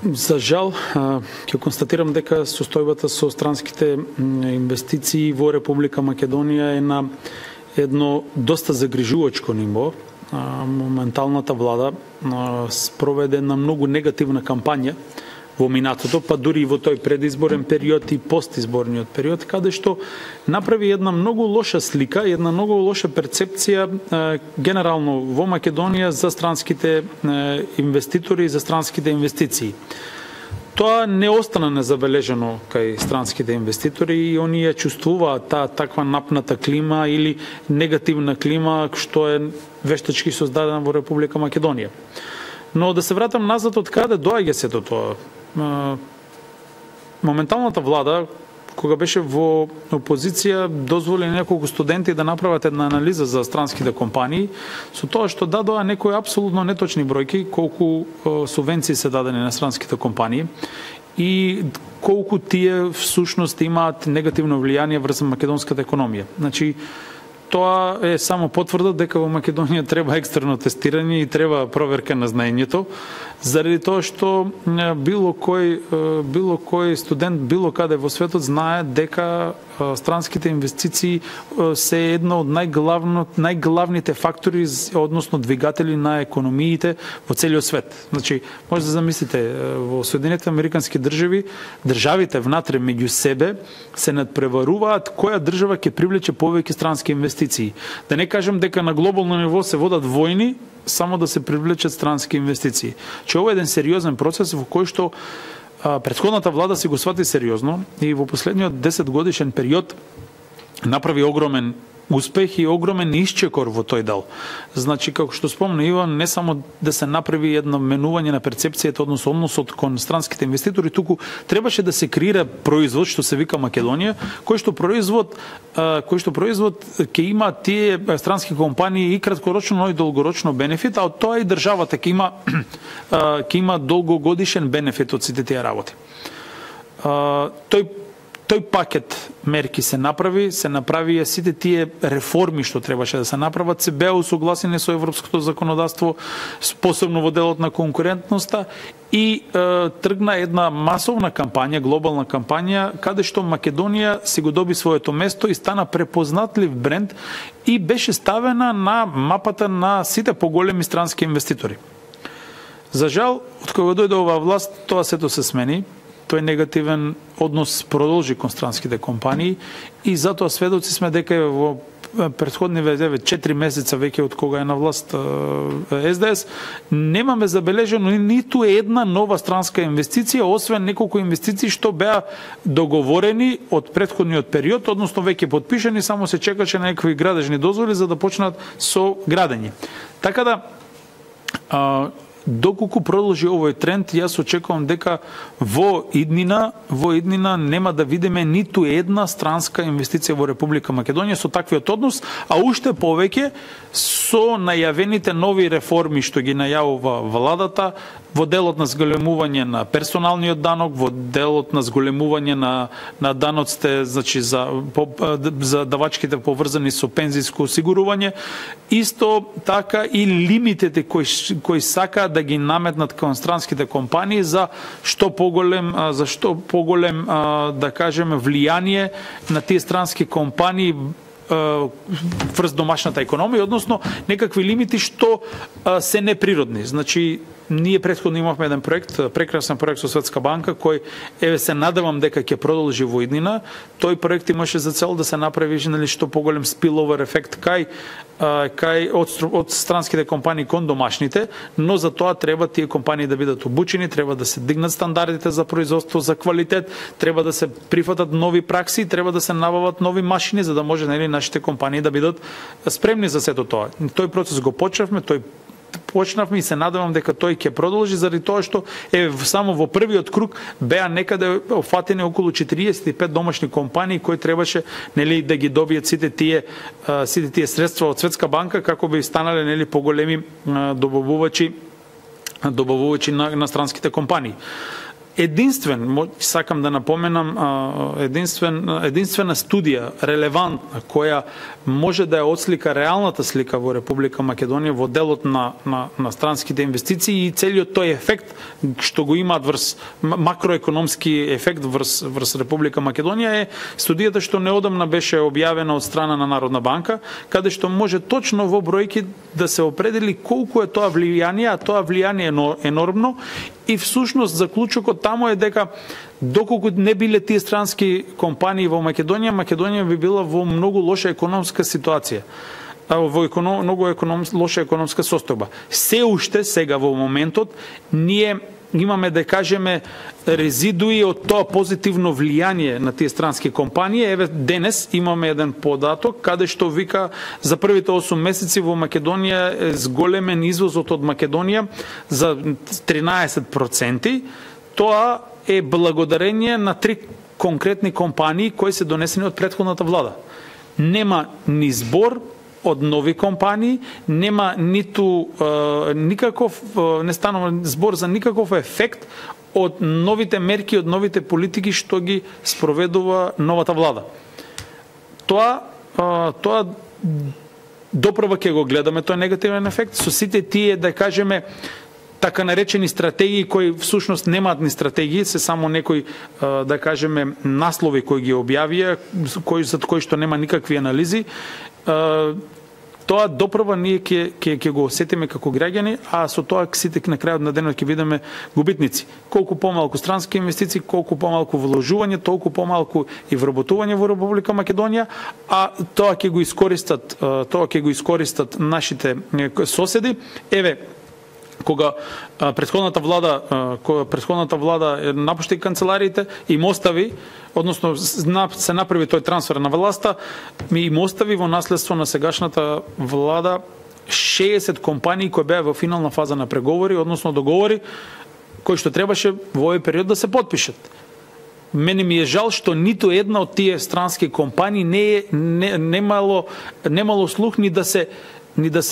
За жал, ќе констатирам дека состојбата со странските инвестиции во Република Македонија е на едно доста загрижувачко ниво. Моменталната влада спроведе една многу негативна кампања во минатото, па дури и во тој предизборен период и постизборниот период, каде што направи една многу лоша слика, една многу лоша перцепција генерално во Македонија за странските инвеститори и за странските инвестиции. Тоа не остана незабележено кај странските инвеститори и они ја чувствуваат таа таква напната клима или негативна клима што е вештачки создадена во Република Македонија. Но да се вратам назад од каде доаѓа сето тоа. Моменталната влада, кога беше во опозиција, дозволи неколку студенти да направат една анализа за странските компании, со тоа што дадоа некои апсолутно неточни бројки, колку субвенции се дадени на странските компании и колку тие всушност имаат негативно влијание врз македонската економија. Значи, тоа е само потврда дека во Македонија треба екстерно тестирање и треба проверка на знаењето, заради тоа што било кој студент било каде во светот знае дека странските инвестиции се една од најглавните фактори, односно двигатели на економиите во целиот свет. Значи, може да замислите, во Соединетите американски држави, државите внатре меѓу себе се надпреваруваат која држава ќе привлече повеќе странски инвестиции. Да не кажем дека на глобално ниво се водат војни само да се привлечат странски инвестиции. Че ова е еден сериозен процес во кој што претходната влада си го свати сериозно и во последниот 10 годишен период направи огромен успех и огромен исчекор во тој дел. Значи, како што спомна Иван, не само да се направи едно менување на перцепцијата, односно односот кон странските инвеститори, туку требаше да се креира производ што се вика Македонија, кој што производ ќе има тие странски компании и краткорочно, но и долгорочно бенефит, а од тоа и државата ќе има долгогодишен бенефит од сите тие работи. Тој пакет мерки се направија сите тие реформи што требаше да се направат, се беа усогласени со европското законодавство, посебно во делот на конкурентноста и тргна една масовна кампања, глобална кампања, каде што Македонија си го доби своето место и стана препознатлив бренд и беше ставена на мапата на сите поголеми странски инвеститори. За жал, од кога дојде оваа власт, тоа сето се смени. Тој негативен однос продолжи кон странските компании и затоа сведоци сме дека во претходни 4 месеца веќе од кога е на власт СДС, немаме забележено ниту една нова странска инвестиција, освен неколку инвестиции што беа договорени од претходниот период, односно веќе подпишани, само се чекаше на некои градежни дозволи за да почнат со градење. Така да, доколку продолжи овој тренд, јас очекувам дека во иднина нема да видиме ниту една странска инвестиција во Република Македонија со таквиот однос, а уште повеќе со најавените нови реформи што ги најавува владата во делот на зголемување на персоналниот данок, во делот на зголемување на даноците, значи за давачките поврзани со пензиско осигурување, исто така и лимитите кои сакаат да ги наметнат кон странските компании за што поголем да кажеме влијание на тие странски компании врз домашната економија, односно некакви лимити што се неприродни. Значи, ние претходно имавме еден проект, прекрасен проект со Светска банка, кој се надевам дека ќе продолжи во иднина. Тој проект имаше за цел да се направи што поголем спиловер ефект кај од странските компании кон домашните, но за тоа треба тие компании да бидат обучени, треба да се дигнат стандардите за производство, за квалитет, треба да се прифатат нови пракси, треба да се набават нови машини за да може нашите компании да бидат спремни за сето тоа. Тој процес го почнавме и се надевам дека тој ќе продолжи, заради тоа што само во првиот круг беа некаде офатени околу 45 домашни компании кои требаше да ги добијат сите тие средства од Светска банка како би станале поголеми добавувачи на странските компании. сакам да напоменам, единствена студија, релевантна, која може да ја отслика реалната слика во Република Македонија во делот на странските инвестиции и целиот тој ефект што го имаат врз макроекономски ефект врз Република Македонија е студијата што неодамна беше објавена од страна на Народна банка, каде што може точно во бројки да се определи колку е тоа влијание, а тоа влијание е енормно. И всушност заклучокот таму е дека доколку не биле тие странски компании во Македонија, Македонија би била во многу лоша економска ситуација. Многу лоша економска состојба. Се уште сега во моментот ние имаме, да кажеме, резидуи од тоа позитивно влијание на тие странски компании. Еве денес имаме еден податок каде што вика за првите 8 месеци во Македонија е зголемен извозот од Македонија за 13%. Тоа е благодарение на 3 конкретни компании кои се донесени од претходната влада. Нема ни збор од нови компании, нема ниту никаков, не станува збор за никаков ефект од новите мерки, од новите политики што ги спроведува новата влада. Тоа допрва ќе го гледаме тој негативен ефект со сите тие, да кажеме, така наречени стратегии кои всушност немаат ни стратегии, се само некои, да кажеме, наслови кои ги објавија, за кои што нема никакви анализи. Тоа допрва ние ќе го осетиме како граѓани, а со тоа сите на крајот на денот ќе бидеме губитници. Колку помалку странски инвестиции, колку помалку вложување, толку помалку и вработување во Република Македонија, а тоа ќе го искористат нашите соседи. Еве, кога претходната влада напушти канцелариите и им остави, односно се направи тој трансфер на власта, им остави во наследство на сегашната влада 60 компании кои беа во финална фаза на преговори, односно договори кои што требаше во овој период да се потпишат. Мене ми е жал што ниту една од тие странски компании немало слух ни да се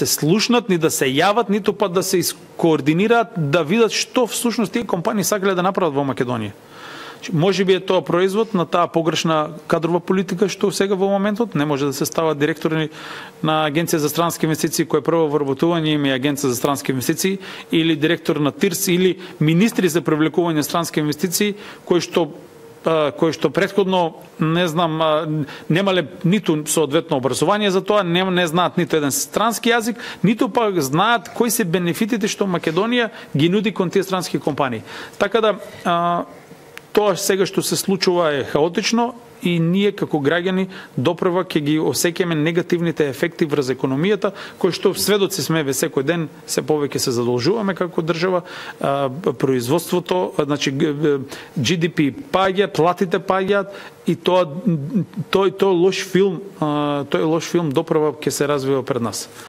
слушнат, ни да се јават, ниту па да се координираат, да видат што всушност тие компании сакале да направат во Македонија. Може би е тоа производ на таа погрешна кадрова политика што сега во моментот не може да се става директори на Агенција за странски инвестиции која прво вработување им е Агенција за странски инвестиции, или директор на ТИРС, или министри за привлекување странски инвестиции кои што претходно не знам немале ниту соодветно образование за тоа, не знаат ниту еден странски јазик, ниту пак знаат кои се бенефитите што Македонија ги нуди кон тие странски компании. Така да тоа сега што се случува е хаотично и ние како граѓани допрва ќе ги осеќаме негативните ефекти врз економијата, кои што сведоци сме секој ден, се повеќе се задолжуваме како држава, производството, значи GDP паѓа, платите паѓаат и тој лош филм допрва ќе се развива пред нас.